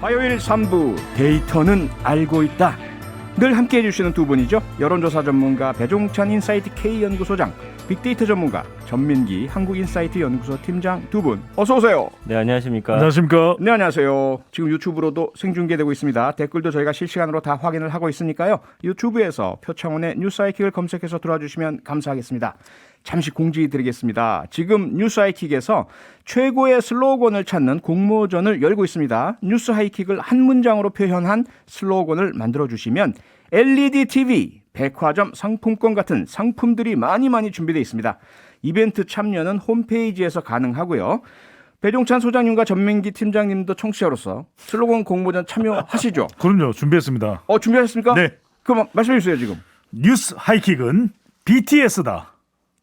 화요일 3부 데이터는 알고 있다. 늘 함께해 주시는 두 분이죠. 여론조사 전문가 배종찬 인사이트 K연구소장, 빅데이터 전문가 전민기 한국인사이트 연구소 팀장 두 분 어서 오세요. 네, 안녕하십니까. 안녕하십니까. 네, 안녕하세요. 지금 유튜브로도 생중계되고 있습니다. 댓글도 저희가 실시간으로 다 확인을 하고 있으니까요. 유튜브에서 표창원의 뉴스아이킥을 검색해서 들어와주시면 감사하겠습니다. 잠시 공지 드리겠습니다. 지금 뉴스하이킥에서 최고의 슬로건을 찾는 공모전을 열고 있습니다. 뉴스하이킥을 한 문장으로 표현한 슬로건을 만들어주시면 LED TV, 백화점 상품권 같은 상품들이 많이 준비되어 있습니다. 이벤트 참여는 홈페이지에서 가능하고요. 배종찬 소장님과 전민기 팀장님도 청취자로서 슬로건 공모전 참여하시죠? 그럼요. 준비했습니다. 준비하셨습니까? 네. 그럼 말씀해 주세요 지금. 뉴스 하이킥은 BTS다.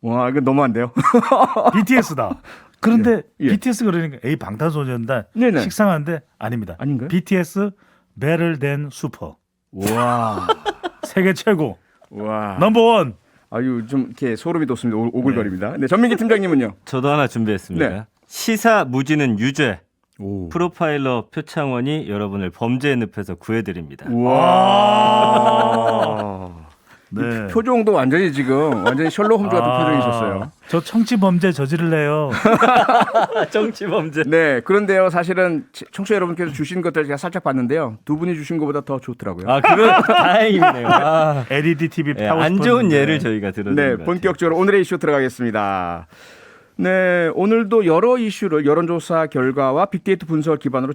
와, 이거 너무한데요? BTS다. 그런데 예. BTS 그러니까 방탄소년단 네네. 식상한데 아닙니다. 아닌가요? BTS better than super. 와, 세계 최고. 와. 넘버원. 아유, 좀 이렇게 소름이 돋습니다. 오글거립니다. 네, 전민기 팀장님은요? 저도 하나 준비했습니다. 네. 시사 무지는 유죄. 오. 프로파일러 표창원이 여러분을 범죄의 늪에서 구해드립니다. 우와. 네. 표정도 완전히 지금 완전히 셜록 홈즈 같은 표정이셨어요. 저 청취 범죄 저지를래요. 정치 범죄. 네, 그런데요, 사실은 청취자 여러분께서 주신 것들 제가 살짝 봤는데요, 두 분이 주신 것보다 더 좋더라고요. 그건 다행이네요. LED TV 네, 타고 안 좋은 싶었는데. 예를 저희가 들었는 네, 것 같아요. 본격적으로 오늘의 이슈 들어가겠습니다. 네, 오늘도 여러 이슈를 여론조사 결과와 빅데이터 분석을 기반으로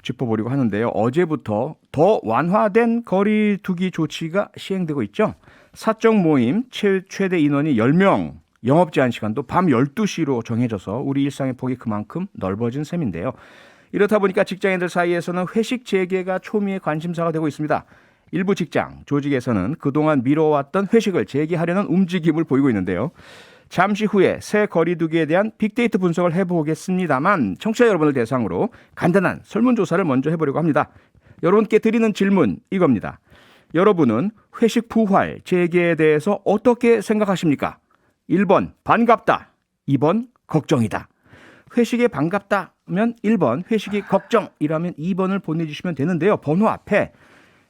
짚어보려고 하는데요. 어제부터 더 완화된 거리 두기 조치가 시행되고 있죠. 사적 모임 최대 인원이 10명, 영업 제한 시간도 밤 12시로 정해져서 우리 일상의 폭이 그만큼 넓어진 셈인데요. 이렇다 보니까 직장인들 사이에서는 회식 재개가 초미의 관심사가 되고 있습니다. 일부 직장, 조직에서는 그동안 미뤄왔던 회식을 재개하려는 움직임을 보이고 있는데요. 잠시 후에 새 거리두기에 대한 빅데이터 분석을 해보겠습니다만 청취자 여러분을 대상으로 간단한 설문조사를 먼저 해보려고 합니다. 여러분께 드리는 질문 이겁니다. 여러분은 회식 부활, 재개에 대해서 어떻게 생각하십니까? 1번 반갑다, 2번 걱정이다. 회식에 반갑다면 1번, 회식이 걱정이라면 2번을 보내주시면 되는데요. 번호 앞에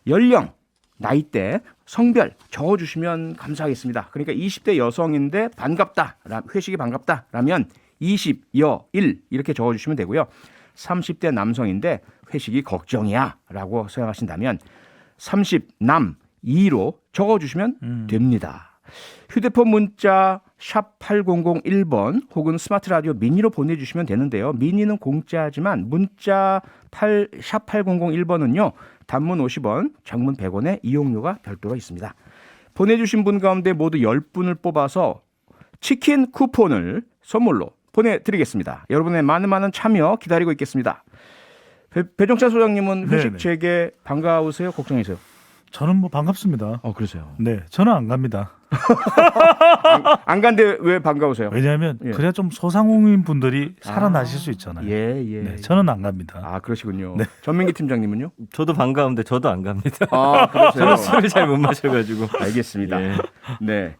연령, 나이대, 성별 적어주시면 감사하겠습니다. 그러니까 20대 여성인데 반갑다, 회식이 반갑다라면 20여1 이렇게 적어주시면 되고요. 30대 남성인데 회식이 걱정이야 라고 생각하신다면 30남 2로 적어주시면 됩니다. 휴대폰 문자 샵 8001번 혹은 스마트 라디오 미니로 보내주시면 되는데요. 미니는 공짜지만 문자 샵 8001번은요. 단문 50원, 장문 100원의 이용료가 별도로 있습니다. 보내주신 분 가운데 모두 10분을 뽑아서 치킨 쿠폰을 선물로 보내드리겠습니다. 여러분의 많은 참여 기다리고 있겠습니다. 배종찬 소장님은 회식 네네. 재개 반가우세요? 걱정이세요? 저는 뭐 반갑습니다. 그러세요. 네, 저는 안 갑니다. 안 간데 왜 반가우세요? 왜냐하면 예. 그래야 좀 소상공인 분들이 살아나실 수 있잖아요. 예. 네, 저는 안 갑니다. 그러시군요. 네. 전민기 팀장님은요? 저도 반가운데 저도 안 갑니다. 그러세요. 저는 술을 잘 못 마셔가지고. 알겠습니다. 예. 네.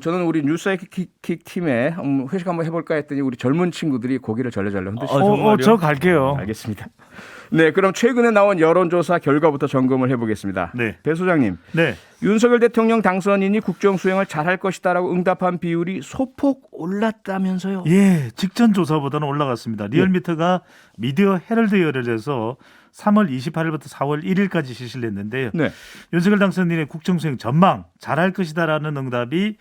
저는 우리 뉴스하이킥 팀에 회식 한번 해볼까 했더니 우리 젊은 친구들이 고기를 절레절레 흔드시고. 정말요? 저 갈게요. 알겠습니다. 네, 그럼 최근에 나온 여론조사 결과부터 점검을 해보겠습니다. 네. 배 소장님, 네. 윤석열 대통령 당선인이 국정 수행을 잘할 것이다라고 응답한 비율이 소폭 올랐다면서요? 예, 직전 조사보다는 올라갔습니다. 리얼미터가 미디어 헤럴드 열혈에서 3월 28일부터 4월 1일까지 실시를 했는데요. 네. 윤석열 당선인의 국정수행 전망 잘할 것이다라는 응답이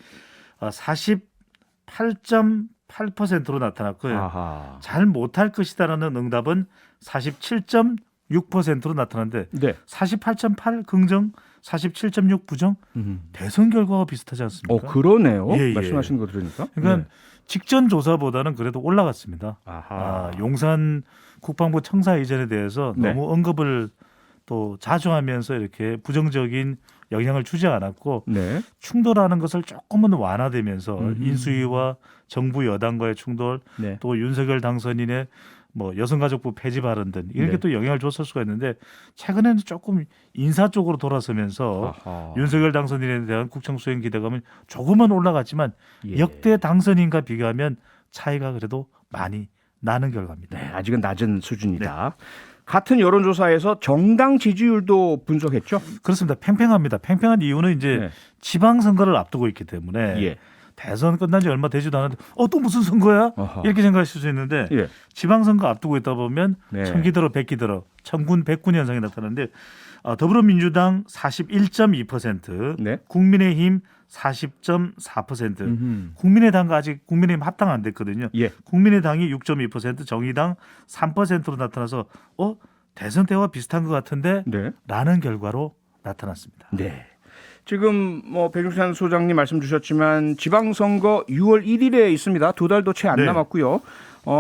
48.8%로 나타났고요. 아하. 잘 못할 것이다라는 응답은 47.6%로 나타났는데 네. 48.8 긍정, 47.6 부정 대선 결과가 비슷하지 않습니까? 그러네요. 예, 예. 말씀하시는 거 들으니까. 그러니까 네. 직전 조사보다는 그래도 올라갔습니다. 아하. 용산 국방부 청사 이전에 대해서 네. 너무 언급을 또 자주 하면서 이렇게 부정적인 영향을 주지 않았고 네. 충돌하는 것을 조금은 완화되면서 인수위와 정부 여당과의 충돌 네. 또 윤석열 당선인의 뭐 여성가족부 폐지 발언 등 이렇게 네. 또 영향을 줬을 수가 있는데 최근에는 조금 인사 쪽으로 돌아서면서 아하. 윤석열 당선인에 대한 국정 수행 기대감은 조금은 올라갔지만 예. 역대 당선인과 비교하면 차이가 그래도 많이 나는 결과입니다. 네, 아직은 낮은 수준이다. 같은 여론조사에서 정당 지지율도 분석했죠. 그렇습니다. 팽팽합니다. 팽팽한 이유는 이제 네. 지방선거를 앞두고 있기 때문에 예. 대선 끝난 지 얼마 되지도 않았는데 또 무슨 선거야? 어허. 이렇게 생각하실 수 있는데 예. 지방선거 앞두고 있다 보면 네. 천기들어 백기들어 천군 백군 현상이 나타나는데 더불어민주당 41.2%, 네. 국민의힘 40.4%, 음흠. 국민의당과 아직 국민의힘 합당 안 됐거든요. 예. 국민의당이 6.2%, 정의당 3%로 나타나서 대선 때와 비슷한 것 같은데 네. 라는 결과로 나타났습니다. 네. 지금 뭐 백용산 소장님 말씀 주셨지만 지방선거 6월 1일에 있습니다. 2달도 채 안 네. 남았고요.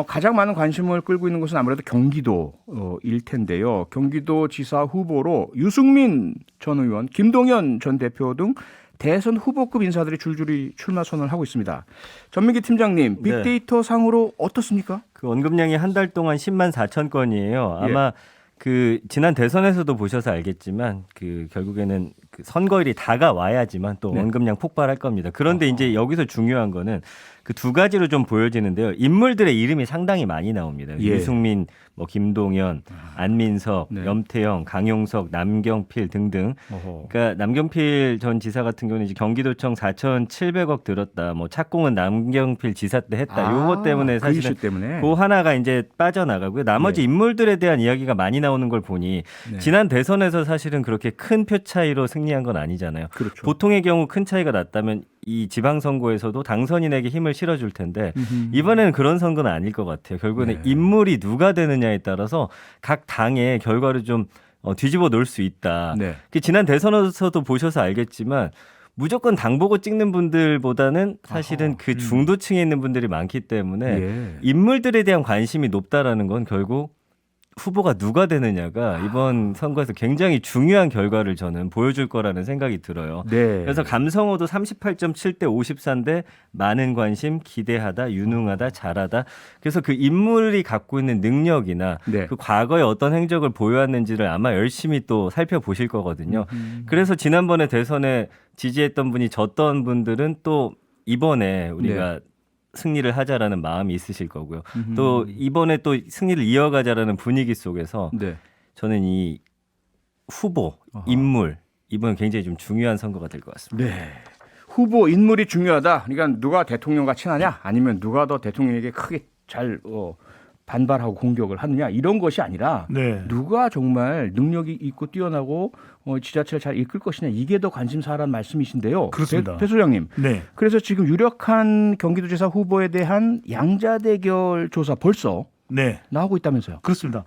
가장 많은 관심을 끌고 있는 것은 아무래도 경기도일 텐데요. 경기도지사 후보로 유승민 전 의원, 김동연 전 대표 등 대선 후보급 인사들이 줄줄이 출마 선언을 하고 있습니다. 전민기 팀장님, 네. 빅데이터 상으로 어떻습니까? 그 언급량이 한 달 동안 10만 4천 건이에요. 예. 아마 그 지난 대선에서도 보셔서 알겠지만 그 결국에는 그 선거일이 다가와야지만 또 네. 언급량 폭발할 겁니다. 그런데 이제 여기서 중요한 거는 그 두 가지로 좀 보여지는데요. 인물들의 이름이 상당히 많이 나옵니다. 예. 유승민, 뭐 김동연, 안민석, 네. 염태영, 강용석, 남경필 등등. 그러니까 남경필 전 지사 같은 경우는 이제 경기도청 4,700억 들었다. 뭐 착공은 남경필 지사 때 했다. 요거 때문에 그 이슈 사실은 때문에. 그 하나가 이제 빠져나가고요. 나머지 예. 인물들에 대한 이야기가 많이 나오는 걸 보니 네. 지난 대선에서 사실은 그렇게 큰 표 차이로 승리한 건 아니잖아요. 그렇죠. 보통의 경우 큰 차이가 났다면 이 지방선거에서도 당선인에게 힘을 실어줄 텐데 음흠. 이번에는 그런 선거는 아닐 것 같아요. 결국에는 네. 인물이 누가 되느냐에 따라서 각 당의 결과를 좀 뒤집어 놓을 수 있다. 네. 그 지난 대선에서도 보셔서 알겠지만 무조건 당 보고 찍는 분들보다는 사실은 아하. 그 중도층에 있는 분들이 많기 때문에 예. 인물들에 대한 관심이 높다라는 건 결국 후보가 누가 되느냐가 이번 선거에서 굉장히 중요한 결과를 저는 보여줄 거라는 생각이 들어요. 네. 그래서 감성어도 38.7대 54인데 많은 관심, 기대하다, 유능하다, 잘하다. 그래서 그 인물이 갖고 있는 능력이나 네. 그 과거에 어떤 행적을 보여왔는지를 아마 열심히 또 살펴보실 거거든요. 그래서 지난번에 대선에 지지했던 분이 졌던 분들은 또 이번에 우리가 승리를 하자라는 마음이 있으실 거고요. 또 이번에 또 승리를 이어가자라는 분위기 속에서 네. 저는 이 후보, 아하. 인물 이번 굉장히 좀 중요한 선거가 될 것 같습니다. 네. 후보 인물이 중요하다. 그러니까 누가 대통령과 친하냐, 아니면 누가 더 대통령에게 크게 잘 반발하고 공격을 하느냐 이런 것이 아니라 네. 누가 정말 능력이 있고 뛰어나고 지자체를 잘 이끌 것이냐 이게 더 관심사라는 말씀이신데요. 그렇습니다. 배 소장님. 네. 그래서 지금 유력한 경기도지사 후보에 대한 양자 대결 조사 벌써 네. 나오고 있다면서요. 그렇습니다.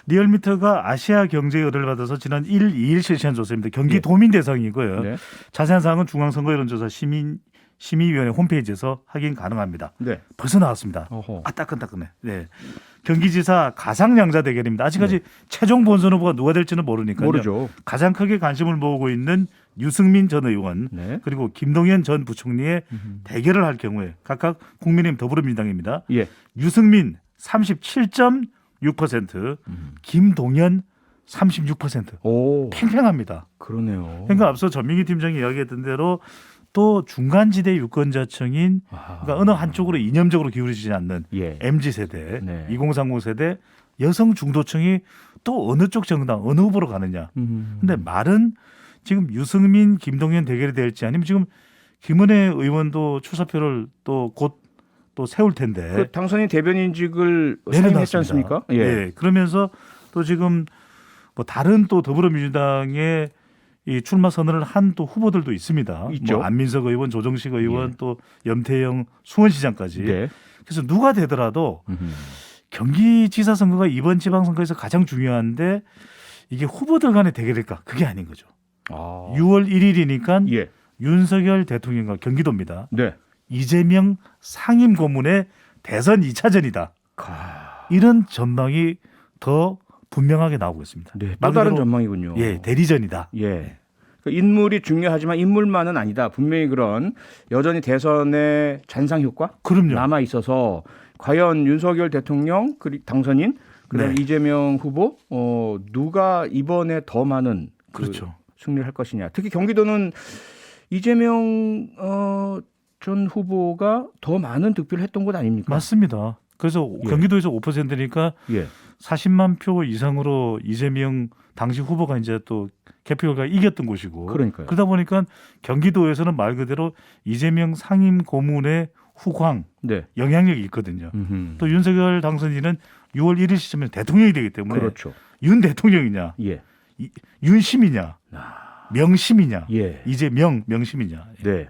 리얼미터가 아시아 경제 의뢰를 받아서 지난 1, 2일 실시한 조사입니다. 경기 예. 도민 대상이고요. 네. 자세한 사항은 중앙선거여론조사 심의위원회 홈페이지에서 확인 가능합니다. 네. 벌써 나왔습니다. 어허. 따끈따끈해. 네. 경기지사 가상양자 대결입니다. 아직까지 최종 본선 후보가 누가 될지는 모르니까요. 모르죠. 가장 크게 관심을 모으고 있는 유승민 전 의원 네. 그리고 김동연 전 부총리의 대결을 할 경우에 각각 국민의힘 더불어민주당입니다. 예. 유승민 37.6%, 김동연 36%. 오. 팽팽합니다. 그러네요. 그러니까 앞서 전민기 팀장이 이야기했던 대로 또 중간지대 유권자층인 그러니까 어느 한쪽으로 이념적으로 기울이지 않는 예. MZ세대, 네. 2030 세대, 여성 중도층이 또 어느 쪽 정당, 어느 후보로 가느냐. 근데 말은 지금 유승민, 김동연 대결이 될지 아니면 지금 김은혜 의원도 출사표를 또 곧 또 세울 텐데. 그 당선인 대변인직을 사임했지 내려놨습니다. 않습니까? 예. 그러면서 또 지금 뭐 다른 또 더불어민주당의 이 출마 선언을 한 또 후보들도 있습니다. 있죠. 뭐 안민석 의원, 조정식 의원, 예. 또 염태영 수원시장까지. 네. 그래서 누가 되더라도 경기지사 선거가 이번 지방선거에서 가장 중요한데 이게 후보들 간의 대결일까? 그게 아닌 거죠. 아. 6월 1일이니까 예. 윤석열 대통령과 경기도입니다. 네. 이재명 상임 고문의 대선 2차전이다. 이런 전망이 더 분명하게 나오고 있습니다. 네. 또 말 다른 그대로 전망이군요. 예, 대리전이다. 예. 그 인물이 중요하지만 인물만은 아니다. 분명히 그런 여전히 대선의 잔상 효과 그럼요. 남아 있어서 과연 윤석열 대통령 그리고 당선인 그다음에 네. 이재명 후보 누가 이번에 더 많은 그렇죠. 승리를 할 것이냐. 특히 경기도는 이재명 전 후보가 더 많은 득표를 했던 곳 아닙니까? 맞습니다. 그래서 예. 경기도에서 5%니까 예. 40만 표 이상으로 이재명 당시 후보가 이제 또 개표 결과 이겼던 곳이고 그러니까요. 그러다 보니까 경기도에서는 말 그대로 이재명 상임 고문의 후광 네. 영향력이 있거든요. 음흠. 또 윤석열 당선인은 6월 1일 시점에 대통령이 되기 때문에 그렇죠. 윤 대통령이냐, 예. 윤심이냐, 명심이냐, 예. 이재명 명심이냐. 네.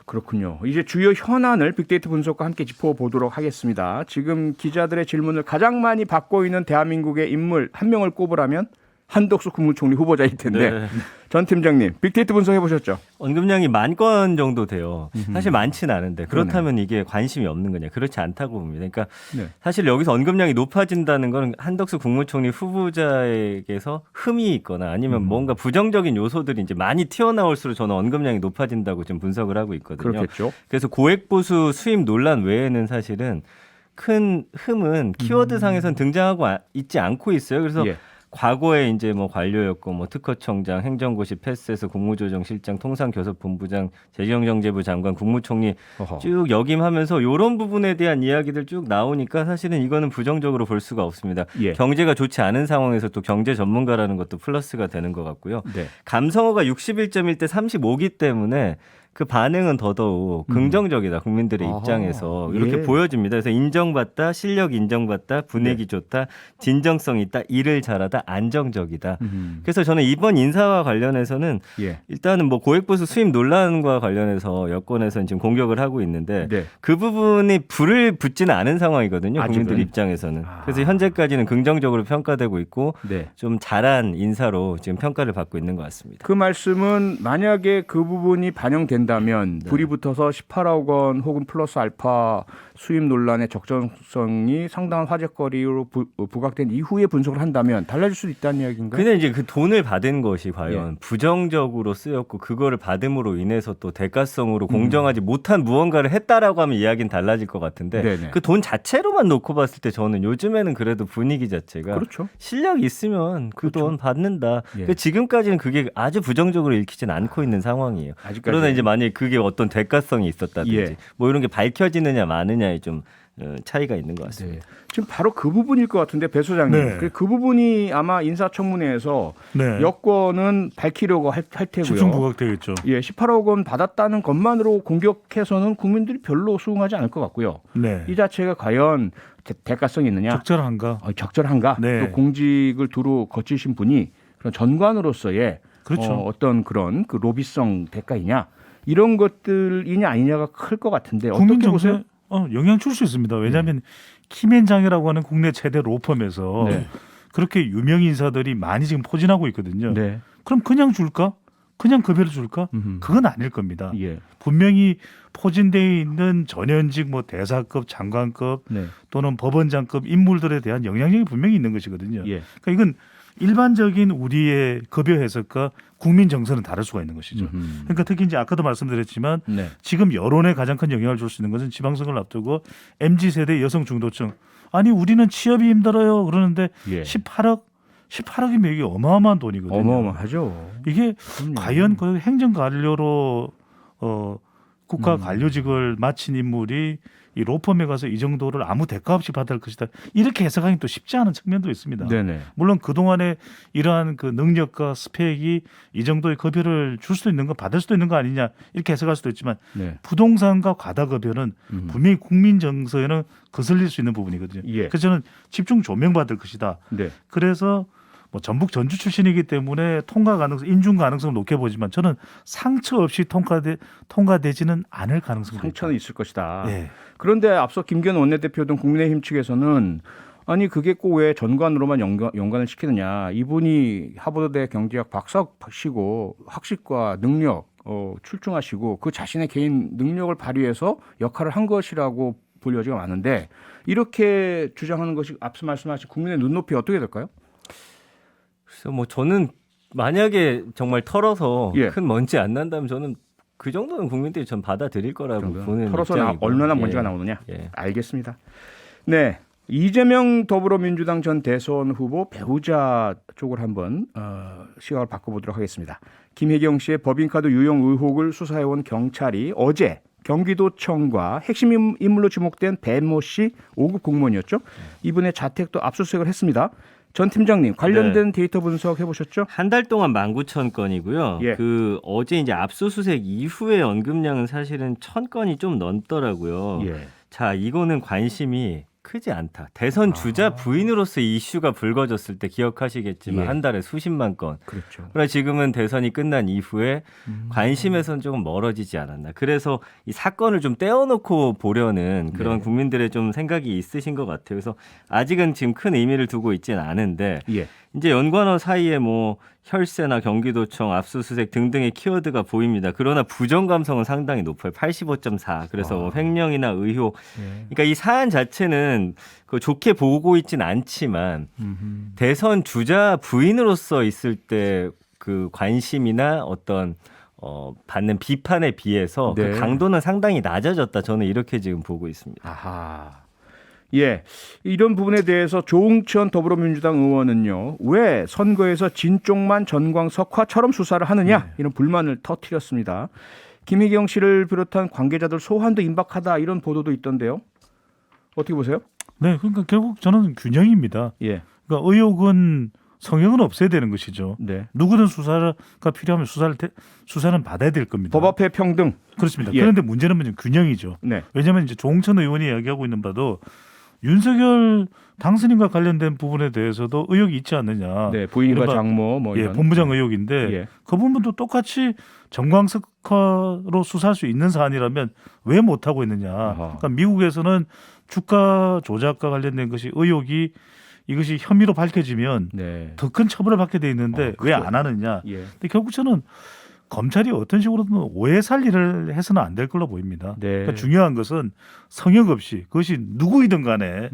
그렇군요. 이제 주요 현안을 빅데이터 분석과 함께 짚어보도록 하겠습니다. 지금 기자들의 질문을 가장 많이 받고 있는 대한민국의 인물 한 명을 꼽으라면 한덕수 국무총리 후보자일 텐데 네. 전 팀장님 빅데이터 분석해 보셨죠? 언급량이 10,000건 정도 돼요. 사실 많지는 않은데 그렇다면 그러네요. 이게 관심이 없는 거냐? 그렇지 않다고 봅니다. 그러니까 네. 사실 여기서 언급량이 높아진다는 건 한덕수 국무총리 후보자에게서 흠이 있거나 아니면 뭔가 부정적인 요소들이 이제 많이 튀어나올수록 저는 언급량이 높아진다고 지금 분석을 하고 있거든요. 그렇겠죠. 그래서 고액보수 수입 논란 외에는 사실은 큰 흠은 키워드상에선 등장하고 있지 않고 있어요. 그래서 예. 과거에 이제 뭐 관료였고 뭐 특허청장, 행정고시 패스해서 국무조정실장, 통상교섭본부장, 재경정제부 장관, 국무총리 어허. 쭉 역임하면서 이런 부분에 대한 이야기들 쭉 나오니까 사실은 이거는 부정적으로 볼 수가 없습니다. 예. 경제가 좋지 않은 상황에서 또 경제 전문가라는 것도 플러스가 되는 것 같고요. 네. 감성어가 61.1대 35기 때문에 그 반응은 더더욱 긍정적이다. 국민들의 아하. 입장에서 이렇게 예. 보여집니다. 그래서 인정받다, 실력 인정받다, 분위기 좋다, 진정성 있다, 일을 잘하다, 안정적이다. 그래서 저는 이번 인사와 관련해서는 예. 일단은 뭐 고액보수 수입 논란과 관련해서 여권에서는 지금 공격을 하고 있는데 네. 그 부분이 불을 붙지는 않은 상황이거든요. 아직은. 국민들 입장에서는. 아. 그래서 현재까지는 긍정적으로 평가되고 있고 네. 좀 잘한 인사로 지금 평가를 받고 있는 것 같습니다. 그 말씀은 만약에 그 부분이 반영된다면 네. 불이 붙어서 18억 원 혹은 플러스 알파 수입 논란의 적정성이 상당한 화제거리로 부각된 이후에 분석을 한다면 달라질 수도 있다는 이야기인가요? 근데 이제 그 돈을 받은 것이 과연 예. 부정적으로 쓰였고 그거를 받음으로 인해서 또 대가성으로 공정하지 못한 무언가를 했다라고 하면 이야기는 달라질 것 같은데 네네. 그 돈 자체로만 놓고 봤을 때 저는 요즘에는 그래도 분위기 자체가 그렇죠. 실력이 있으면 그 돈 받는다. 예. 근데 지금까지는 그게 아주 부정적으로 읽히진 않고 있는 상황이에요. 아직까지. 그러나 이제 만약에 그게 어떤 대가성이 있었다든지 예. 뭐 이런 게 밝혀지느냐 마느냐에 좀 차이가 있는 것 같습니다. 네. 지금 바로 그 부분일 것 같은데 배 소장님. 네. 그 부분이 아마 인사청문회에서 네. 여권은 밝히려고 할 테고요. 집중 부각되겠죠. 예, 18억 원 받았다는 것만으로 공격해서는 국민들이 별로 수긍하지 않을 것 같고요. 네. 이 자체가 과연 대가성이 있느냐, 적절한가? 적절한가, 네. 또 공직을 두루 거치신 분이 그런 전관으로서의 그렇죠. 어떤 그런 그 로비성 대가이냐 이런 것들이냐 아니냐가 클 것 같은데 국민 어떻게 보세요? 정서에 영향 줄 수 있습니다. 왜냐하면 키맨장이라고 하는 국내 최대 로펌에서 네. 그렇게 유명 인사들이 많이 지금 포진하고 있거든요. 네. 그럼 그냥 줄까? 그냥 급여를 줄까? 음흠. 그건 아닐 겁니다. 예. 분명히 포진되어 있는 전현직 뭐 대사급, 장관급 네. 또는 법원장급 인물들에 대한 영향력이 분명히 있는 것이거든요. 예. 그러니까 이건 일반적인 우리의 급여 해석과 국민 정서는 다를 수가 있는 것이죠. 음흠. 그러니까 특히 이제 아까도 말씀드렸지만 네. 지금 여론에 가장 큰 영향을 줄 수 있는 것은 지방선거를 앞두고 MZ 세대 여성 중도층 아니 우리는 취업이 힘들어요 그러는데 예. 18억이면 이게 어마어마한 돈이거든요. 어마어마하죠. 이게 그럼요. 과연 그 행정 관료로 국가 관료직을 마친 인물이 이 로펌에 가서 이 정도를 아무 대가 없이 받을 것이다. 이렇게 해석하기 또 쉽지 않은 측면도 있습니다. 네네. 물론 그동안에 이러한 그 능력과 스펙이 이 정도의 급여를 줄 수도 있는 거 받을 수도 있는 거 아니냐 이렇게 해석할 수도 있지만 네. 부동산과 과다급여는 분명히 국민 정서에는 거슬릴 수 있는 부분이거든요. 예. 그래서 저는 집중 조명받을 것이다. 네. 그래서 뭐 전북 전주 출신이기 때문에 통과 가능성, 인중 가능성을 높게 보지만 저는 상처 없이 통과되지는 않을 가능성이 상처는 있을 것이다. 네. 그런데 앞서 김기현 원내대표 등 국민의힘 측에서는 아니 그게 꼭 왜 전관으로만 연관을 시키느냐. 이분이 하버드대 경제학 박사시고 학식과 능력 출중하시고 그 자신의 개인 능력을 발휘해서 역할을 한 것이라고 볼 여지가 많은데 이렇게 주장하는 것이 앞서 말씀하신 국민의 눈높이 어떻게 될까요? 그래서 뭐 저는 만약에 정말 털어서 예. 큰 먼지 안 난다면 저는 그 정도는 국민들이 전 받아들일 거라고 보는 털어서 입장이고. 얼마나 예. 먼지가 나오느냐. 예. 알겠습니다. 네. 이재명 더불어민주당 전 대선 후보 배우자 쪽을 한번 시각을 바꿔보도록 하겠습니다. 김혜경 씨의 법인카드 유용 의혹을 수사해온 경찰이 어제 경기도청과 핵심 인물로 지목된 배모 씨 5급 공무원이었죠. 이분의 자택도 압수수색을 했습니다. 전 팀장님 관련된 데이터 분석 해보셨죠? 한 달 동안 19,000건이고요. 예. 그 어제 이제 압수수색 이후의 언급량은 사실은 1,000건이 좀 넘더라고요. 예. 자, 이거는 관심이 크지 않다. 대선 주자 부인으로서 이 이슈가 불거졌을 때 기억하시겠지만 예. 한 달에 수십만 건. 그렇죠. 그러나 지금은 대선이 끝난 이후에 관심에서는 조금 멀어지지 않았나. 그래서 이 사건을 좀 떼어놓고 보려는 그런 네. 국민들의 좀 생각이 있으신 것 같아요. 그래서 아직은 지금 큰 의미를 두고 있지는 않은데 예. 이제 연관어 사이에 뭐 혈세나 경기도청 압수수색 등등의 키워드가 보입니다. 그러나 부정 감성은 상당히 높아요. 85.4. 그래서 뭐 횡령이나 의혹. 예. 그러니까 이 사안 자체는 그 좋게 보고 있진 않지만 대선 주자 부인으로서 있을 때 그 관심이나 어떤 받는 비판에 비해서 네. 그 강도는 상당히 낮아졌다. 저는 이렇게 지금 보고 있습니다. 아하. 예. 이런 부분에 대해서 조응천 더불어민주당 의원은요. 왜 선거에서 진쪽만 전광석화처럼 수사를 하느냐 이런 불만을 터뜨렸습니다. 김혜경 씨를 비롯한 관계자들 소환도 임박하다 이런 보도도 있던데요. 어떻게 보세요? 네, 그러니까 결국 저는 균형입니다. 예. 그러니까 의혹은 성역은 없애야 되는 것이죠. 네. 누구든 수사가 필요하면 수사는 받아야 될 겁니다. 법 앞에 평등. 그렇습니다. 예. 그런데 문제는 뭐냐면 균형이죠. 네. 왜냐하면 이제 조홍천 의원이 이야기하고 있는 바도 윤석열 당선인과 관련된 부분에 대해서도 의혹이 있지 않느냐. 네. 부인과 이른바 장모 뭐 예, 이런. 본부장 의혹인데 예. 그 부분도 똑같이 정광석화로 수사할 수 있는 사안이라면 왜 못하고 있느냐. 그러니까 미국에서는 주가 조작과 관련된 것이 의혹이 이것이 혐의로 밝혀지면 네. 더 큰 처벌을 받게 돼 있는데 왜 그렇죠. 안 하느냐. 예. 근데 결국 저는 검찰이 어떤 식으로든 오해 살리를 해서는 안 될 걸로 보입니다. 네. 그러니까 중요한 것은 성역 없이 그것이 누구이든 간에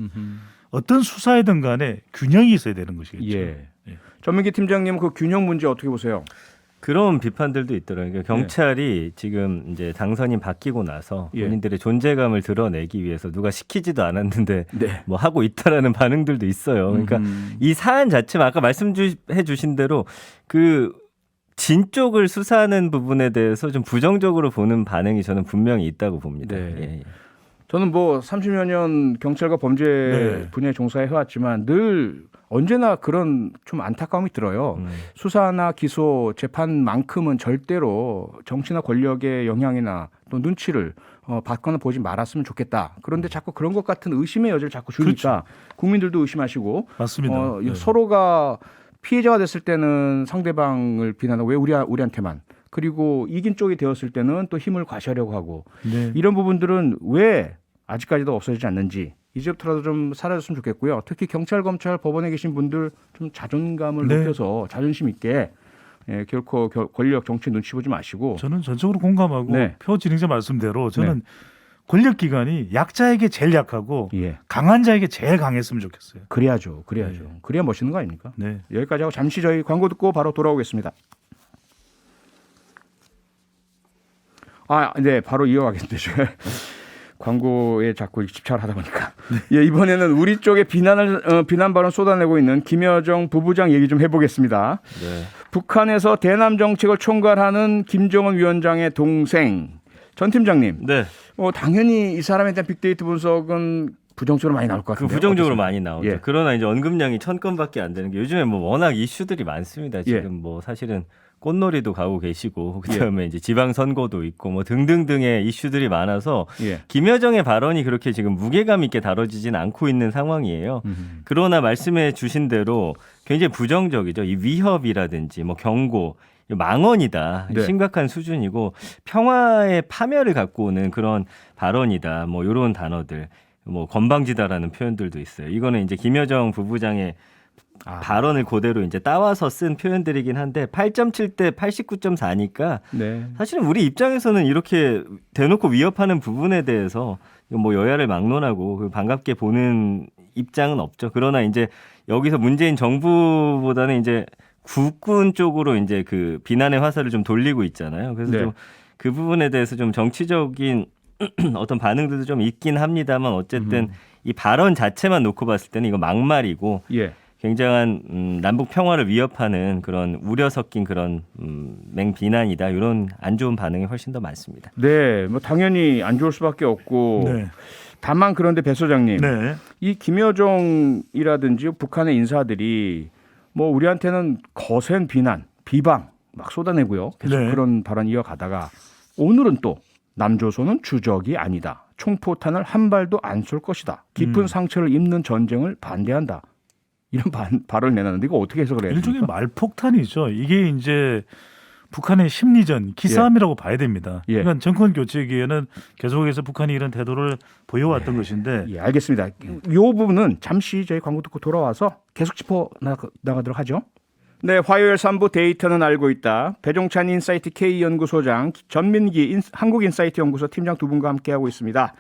어떤 수사이든 간에 균형이 있어야 되는 것이겠죠. 예. 예. 전민기 팀장님 그 균형 문제 어떻게 보세요? 그런 비판들도 있더라고요. 그러니까 경찰이 지금 이제 당선인 바뀌고 나서 예. 본인들의 존재감을 드러내기 위해서 누가 시키지도 않았는데 네. 뭐 하고 있다라는 반응들도 있어요. 그러니까 이 사안 자체만 아까 말씀해 주신 대로 그 진 쪽을 수사하는 부분에 대해서 좀 부정적으로 보는 반응이 저는 분명히 있다고 봅니다. 네. 예, 예. 저는 뭐 30여 년 경찰과 범죄 네. 분야에 종사해 왔지만 늘 언제나 그런 좀 안타까움이 들어요. 수사나 기소 재판만큼은 절대로 정치나 권력의 영향이나 또 눈치를 받거나 보지 말았으면 좋겠다. 그런데 자꾸 그런 것 같은 의심의 여지를 자꾸 주니까 국민들도 의심하시고 맞습니다. 네. 서로가 피해자가 됐을 때는 상대방을 비난하고 왜 우리한테만 그리고 이긴 쪽이 되었을 때는 또 힘을 과시하려고 하고 네. 이런 부분들은 왜 아직까지도 없어지지 않는지 이제부터라도 좀 사라졌으면 좋겠고요. 특히 경찰, 검찰, 법원에 계신 분들 좀 자존감을 네. 높여서 자존심 있게 결코 권력 정치 눈치 보지 마시고 저는 전적으로 공감하고 네. 표 진행자 말씀대로 저는 권력기관이 약자에게 제일 약하고 예. 강한 자에게 제일 강했으면 좋겠어요. 그래야죠. 네. 그래야 멋있는 거 아닙니까? 네. 여기까지 하고 잠시 저희 광고 듣고 바로 돌아오겠습니다. 네, 바로 이어가겠는데 제가 광고에 자꾸 집착을 하다 보니까 예, 이번에는 우리 쪽에 비난 발언 쏟아내고 있는 김여정 부부장 얘기 좀 해보겠습니다. 네. 북한에서 대남 정책을 총괄하는 김정은 위원장의 동생 전 팀장님. 네. 당연히 이 사람에 대한 빅데이터 분석은 부정적으로 많이 나올 것 그 같은데. 부정적으로 많이 나오죠. 예. 그러나 이제 언급량이 1,000건밖에 안 되는 게 요즘에 뭐 워낙 이슈들이 많습니다. 지금 뭐 사실은 꽃놀이도 가고 계시고 그다음에 이제 지방 선거도 있고 뭐 등등등의 이슈들이 많아서 예. 김여정의 발언이 그렇게 지금 무게감 있게 다뤄지진 않고 있는 상황이에요. 그러나 말씀해 주신 대로 굉장히 부정적이죠. 이 위협이라든지 뭐 경고 망언이다. 네. 심각한 수준이고 평화의 파멸을 갖고 오는 그런 발언이다. 뭐 이런 단어들. 뭐 건방지다라는 표현들도 있어요. 이거는 이제 김여정 부부장의 발언을 그대로 이제 따와서 쓴 표현들이긴 한데 8.7대 89.4니까 네. 사실은 우리 입장에서는 이렇게 대놓고 위협하는 부분에 대해서 뭐 여야를 막론하고 반갑게 보는 입장은 없죠. 그러나 이제 여기서 문재인 정부보다는 이제 국군 쪽으로 이제 그 비난의 화살을 좀 돌리고 있잖아요. 그래서 네. 좀 그 부분에 대해서 좀 정치적인 어떤 반응들도 좀 있긴 합니다만 어쨌든 이 발언 자체만 놓고 봤을 때는 이거 막말이고 예. 굉장한 남북 평화를 위협하는 그런 우려 섞인 그런 맹비난이다. 이런 안 좋은 반응이 훨씬 더 많습니다. 네, 뭐 당연히 안 좋을 수밖에 없고 네. 다만 그런데 배 소장님, 네. 이 김여정이라든지 북한의 인사들이 뭐 우리한테는 거센 비난, 비방 막 쏟아내고요. 계속 네. 그런 발언 이어가다가 오늘은 또 남조선은 주적이 아니다. 총포탄을 한 발도 안 쏠 것이다. 깊은 상처를 입는 전쟁을 반대한다. 이런 발언을 내놨는데 이거 어떻게 해석을 해야 일종의 됩니까? 말폭탄이죠. 이게 이제 북한의 심리전, 기싸움이라고 봐야 됩니다. 예. 그러니까 정권 교체기에는 계속해서 북한이 이런 태도를 보여왔던 것인데 예, 알겠습니다. 이 부분은 잠시 저희 광고 듣고 돌아와서 계속 짚어 나가도록 하죠. 네, 화요일 3부 데이터는 알고 있다. 배종찬 인사이트 K연구소장, 전민기 한국인사이트 연구소 팀장 두 분과 함께하고 있습니다.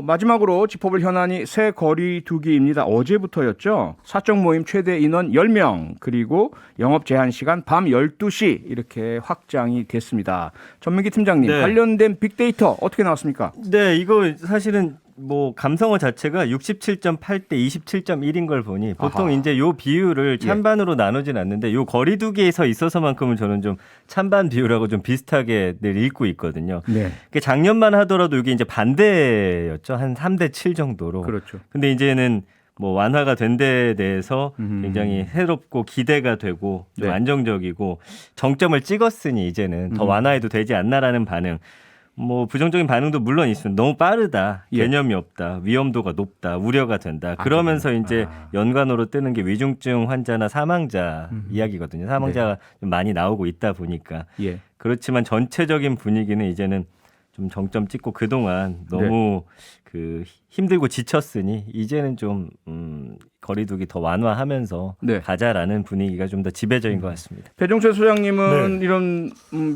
마지막으로 짚어볼 현안이 새 거리두기입니다. 어제부터였죠. 사적 모임 최대 인원 10명 그리고 영업 제한 시간 밤 12시 이렇게 확장이 됐습니다. 전민기 팀장님, 네. 관련된 빅데이터 어떻게 나왔습니까? 네, 이거 사실은 뭐 감성어 자체가 67.8대 27.1인 걸 보니 보통 아하. 이제 요 비율을 찬반으로 나누진 않는데 요 거리두기에서 있어서만큼은 저는 좀 찬반 비율하고 좀 비슷하게 늘 읽고 있거든요. 네, 작년만 하더라도 이게 이제 반대였죠. 한 3대 7 정도로. 그렇죠. 근데 이제는 뭐 완화가 된 데에 대해서 음. 굉장히 새롭고 기대가 되고 좀 네. 안정적이고 정점을 찍었으니 이제는 더 완화해도 되지 않나라는 반응. 뭐 부정적인 반응도 물론 있습니다. 너무 빠르다, 예. 개념이 없다, 위험도가 높다, 우려가 된다. 그러면서 이제 연관으로 뜨는 게 위중증 환자나 사망자 이야기거든요. 사망자가 좀 많이 나오고 있다 보니까 예. 그렇지만 전체적인 분위기는 이제는 좀 정점 찍고 그동안 너무 그 힘들고 지쳤으니 이제는 좀 거리두기 더 완화하면서 네. 가자라는 분위기가 좀 더 지배적인 것 같습니다. 배종철 소장님은 네. 이런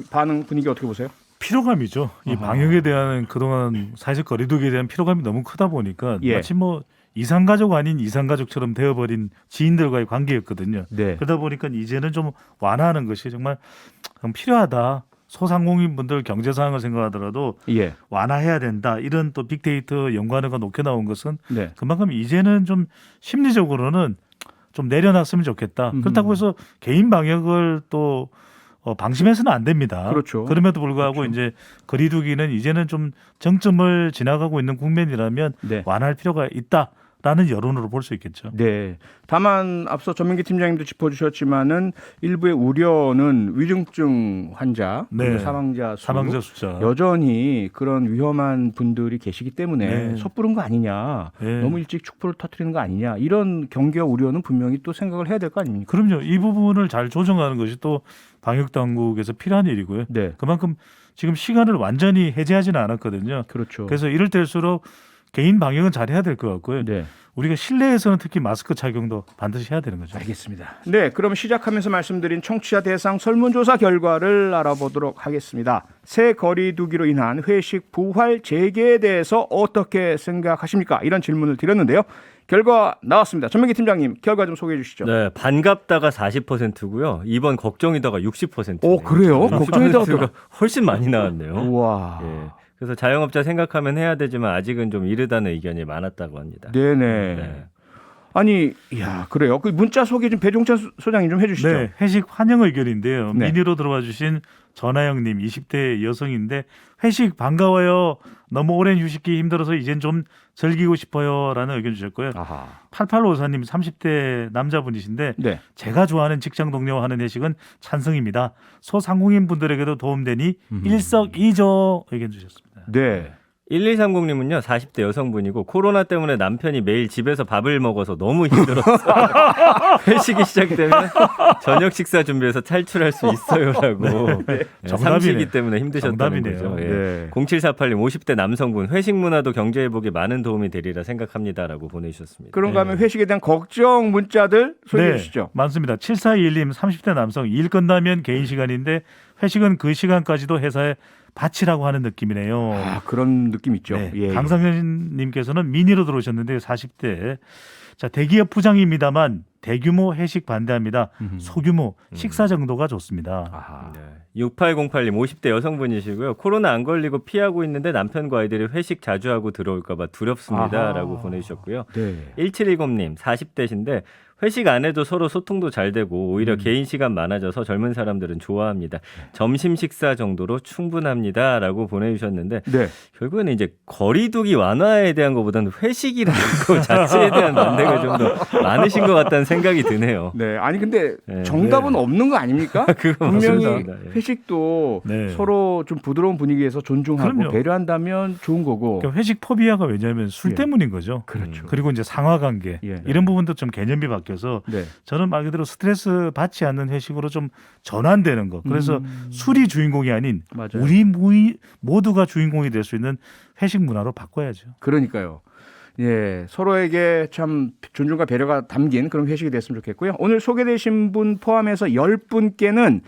반응 분위기 어떻게 보세요? 피로감이죠. 이 방역에 대한 그동안 사회적 거리두기에 대한 피로감이 너무 크다 보니까 예. 마치 뭐 이상가족 아닌 이상가족처럼 되어버린 지인들과의 관계였거든요. 네. 그러다 보니까 이제는 좀 완화하는 것이 정말 필요하다. 소상공인분들 경제 상황을 생각하더라도 예. 완화해야 된다. 이런 또 빅데이터 연구하는 거 높게 나온 것은 네. 그만큼 이제는 좀 심리적으로는 좀 내려놨으면 좋겠다. 그렇다고 해서 개인 방역을 또 방심해서는 안 됩니다. 그렇죠. 그럼에도 불구하고 이제 거리두기는 이제는 좀 정점을 지나가고 있는 국면이라면 네. 완화할 필요가 있다라는 여론으로 볼 수 있겠죠. 네. 다만 앞서 전민기 팀장님도 짚어주셨지만은 일부의 우려는 위중증 환자, 네. 그리고 사망자 수, 사망자 숫자. 여전히 그런 위험한 분들이 계시기 때문에 네. 섣부른 거 아니냐, 네. 너무 일찍 촛불을 터뜨리는 거 아니냐 이런 경계와 우려는 분명히 또 생각을 해야 될 거 아닙니까? 그럼요. 이 부분을 잘 조정하는 것이 또 방역 당국에서 필요한 일이고요. 네. 그만큼 지금 시간을 완전히 해제하지는 않았거든요. 그렇죠. 그래서 이럴 때일수록 개인 방역은 잘 해야 될 것 같고요. 네. 우리가 실내에서는 특히 마스크 착용도 반드시 해야 되는 거죠. 알겠습니다. 네, 그럼 시작하면서 말씀드린 청취자 대상 설문조사 결과를 알아보도록 하겠습니다. 새 거리두기로 인한 회식 부활 재개에 대해서 어떻게 생각하십니까? 이런 질문을 드렸는데요. 결과 나왔습니다. 전민기 팀장님, 결과 좀 소개해 주시죠. 네, 반갑다가 40%고요. 이번 걱정이다가 60%. 오, 그래요? 걱정이다가 또- 훨씬 많이 나왔네요. 우와. 예. 그래서 자영업자 생각하면 해야 되지만 아직은 좀 이르다는 의견이 많았다고 합니다. 네네. 네. 아니, 야 그래요. 그 문자 소개 좀 배종찬 소장님 좀 해주시죠. 네, 회식 환영 의견인데요. 네. 미니로 들어와 주신 전하영님 20대 여성인데 회식 반가워요. 너무 오랜 휴식기 힘들어서 이젠 좀 즐기고 싶어요라는 의견 주셨고요. 아하. 8854님 30대 남자분이신데 네. 제가 좋아하는 직장 동료와 하는 회식은 찬성입니다. 소상공인 분들에게도 도움되니 일석이조 의견 주셨습니다. 네. 1130님은요, 40대 여성분이고, 코로나 때문에 남편이 매일 집에서 밥을 먹어서 너무 힘들었어요. 회식이 시작되면 저녁 식사 준비해서 탈출할 수 있어요라고. 네. 정답이네. 삼시기 때문에 힘드셨다는 정답이네요. 거죠. 예. 네. 0748님, 50대 남성분, 회식 문화도 경제 회복에 많은 도움이 되리라 생각합니다라고 보내주셨습니다. 그런가 하면 회식에 대한 걱정 문자들 소개해 주시죠. 많습니다. 7421님 30대 남성 일 끝나면 개인 시간인데 회식은 그 시간까지도 회사에 바치라고 하는 느낌이네요. 아, 그런 느낌 있죠. 네. 예. 강상현님께서는 미니로 들어오셨는데 40대 자, 대기업 부장입니다만 대규모 회식 반대합니다. 소규모 식사 정도가 좋습니다. 아하. 네. 6808님 50대 여성분이시고요. 코로나 안 걸리고 피하고 있는데 남편과 아이들이 회식 자주 하고 들어올까 봐 두렵습니다라고 아하. 보내주셨고요. 네. 1710님 40대신데 회식 안 해도 서로 소통도 잘 되고 오히려 개인 시간 많아져서 젊은 사람들은 좋아합니다. 점심 식사 정도로 충분합니다라고 보내주셨는데 네. 결국에는 이제 거리두기 완화에 대한 것보다는 회식이라는 것 자체에 대한 반대가 좀 더 많으신 것 같다는 생각이 드네요. 네. 아니 근데 네. 정답은 없는 거 아닙니까? 그거 분명히 맞습니다. 예. 회식도 네. 서로 좀 부드러운 분위기에서 존중하고 그럼요. 배려한다면 좋은 거고. 그러니까 회식 포비아가 왜냐하면 술 예. 때문인 거죠. 그렇죠. 그리고 이제 상하관계 예. 이런 부분도 좀 개념이 바뀌어서 네. 저는 말 그대로 스트레스 받지 않는 회식으로 좀 전환되는 거. 그래서 술이 주인공이 아닌 맞아요. 우리 모두가 주인공이 될 수 있는 회식 문화로 바꿔야죠. 그러니까요. 예, 서로에게 참 존중과 배려가 담긴 그런 회식이 됐으면 좋겠고요. 오늘 소개되신 분 포함해서 10분께는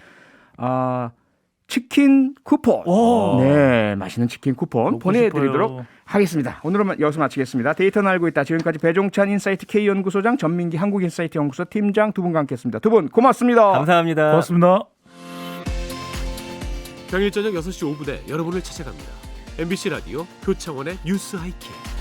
치킨 쿠폰, 오. 네, 맛있는 치킨 쿠폰 먹고 보내드리도록 싶어요. 하겠습니다. 오늘은 여기서 마치겠습니다. 데이터는 알고 있다. 지금까지 배종찬 인사이트 K연구소장, 전민기 한국인사이트 연구소 팀장 두 분과 함께했습니다. 두 분 고맙습니다. 감사합니다. 고맙습니다. 평일 저녁 6시 5분에 여러분을 찾아갑니다. MBC 라디오 표창원의 뉴스 하이킥.